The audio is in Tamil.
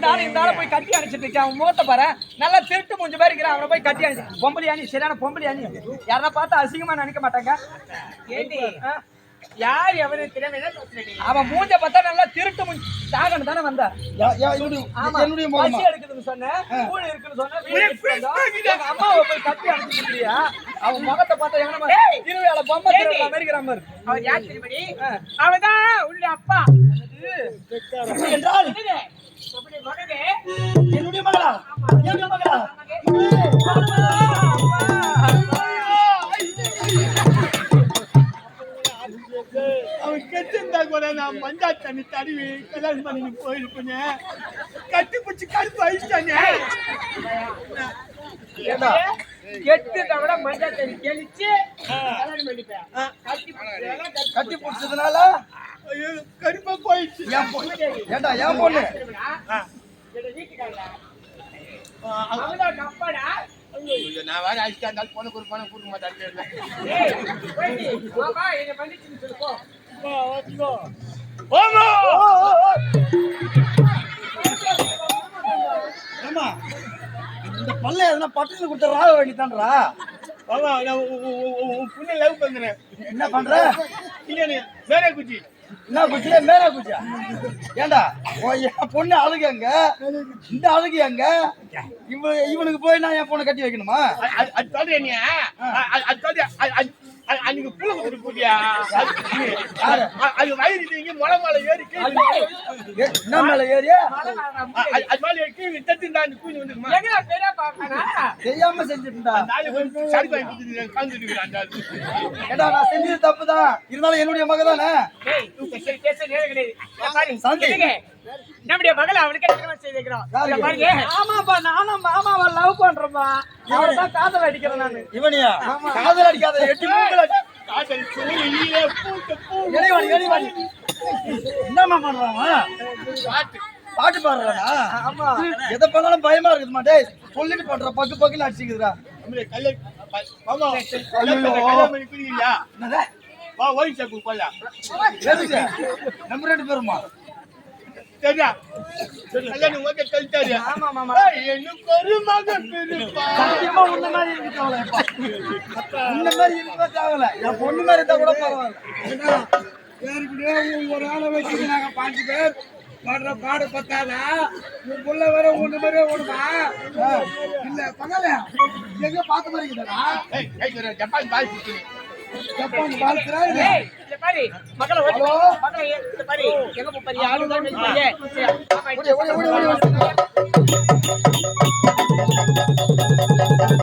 அந்த ஆளு இந்த ஆளை போய் கட்டி அடிச்சிட்டு இருக்கேன். அவன் மூத்த பாரு நல்லா திருட்டு மூஞ்சி மாதிரி இருக்கிறான். அவனை போய் கட்டி அடிச்சு பொம்பளியானி சரியான பொம்பளியானி யாரா பார்த்தா அசிங்கமா நினைக்க மாட்டாங்க. ஏண்டி யார் எவனு தெரியாம என்ன சொல்றீங்க? அவன் மூஞ்ச பார்த்தா நல்லா திருட்டு மூஞ்சி தாகன்னு தானே வந்தா. என்னுடைய மகன் பசி எடுக்குதுன்னு சொன்னேன், கூழ் இருக்குன்னு சொன்னேன். அம்மாவை போய் கட்டி அடிச்சுக்கிறியா? அவன் முகத்தை பார்த்தா எங்கனமா இருவேளை பொம்மை திருவிழா மாதிரி இருக்கிற மாதிரி. அவன் யார் தெரியுமடி? அவன்தான் உன்னுடைய அப்பா. என்றால் மகனே என்னுடைய மகளா? என்னுடைய மகளா? அவன் கெட்டிருந்தா கூட நான் மஞ்சா தண்ணி தடவி கல்யாணம் பண்ணி போயிருப்பேன். கட்டி பிடிச்சி கருப்பு அழிச்சிட்டானே. கெட்டுதை விட மஞ்சள் தண்ணி தெளிச்சு கல்யாணம் பண்ணிப்பேன். கட்டி பிடிச்சதுனால கருப்பா போயிடுச்சு. ஏண்டா என் பொண்ணு அவன்தான் கப்பாடா. நான் வேற அழிச்சா இருந்தாலும் பொண்ணு ஒரு பணம் கொடுக்க மாட்டேன். மாமா என்ன பண்ணிச்சுன்னு சொல்லுப்போ. ஏமா இந்த பல்ல எதனா பட்டத்துல கொடுத்த ராக வேண்டித்தான்றா. புண்ணு லவ் பண்றேன். என்ன பண்ற? வேற குச்சி என்ன குச்சியா மேல குச்சியா? ஏண்டா என் பொண்ணு அழுகு எங்க, இந்த அழுகு எங்க? இவனுக்கு போய் நான் என் பொண்ணை கட்டி வைக்கணுமா? அது சொல்றேன் நீ. அது சொல்றேன் அன்னைக்கு புள்ள ஒரு கூட்டியா அது வயிறு முளை மேல ஏறி என்ன மேல ஏறியா அது மேல ஏறி தத்திருந்தான் கூஞ்சி வந்துருமா? தெரியாம செஞ்சுட்டா. ஏடா நான் செஞ்சது தப்புதான், இருந்தாலும் என்னுடைய மக தானே. நம்முடைய மகளை அவனுக்கு செய்திருக்கிறோம். ஆமாப்பா நானும் மாமாவை லவ் பண்றேன்ப்பா. அவர்தான் காதல் அடிக்கிறேன் நானு. இவனியா காதல் அடிக்காத எட்டி என்னமா பண்றான்? பாட்டு பாடுறானா? ஆமா. எதை பண்ணாலும் பயமா இருக்குது மாட்டே. சொல்லிட்டு பண்ற பக்கு பக்குன்னு அடிச்சுக்குதுடா. நம்ம ரெண்டு பேருமா பொண்ணு மாதிரி இருந்தா கூட பரவாயில்ல. ஒரு ஆளை வச்சுட்டு நாங்க 5 பேர் பாடுற பாடு பத்தாதா? உன் புள்ள வேற ஒண்ணு மாதிரி ஓடுமா? இல்ல பகல எங்க பார்த்த மாதிரி இருக்குதா? ஜப்பான் பால் ஜப்பான் பால்கிறா இல்ல பாரு மகளை மகளை பாரு எங்க போறியா? ஆளு தான்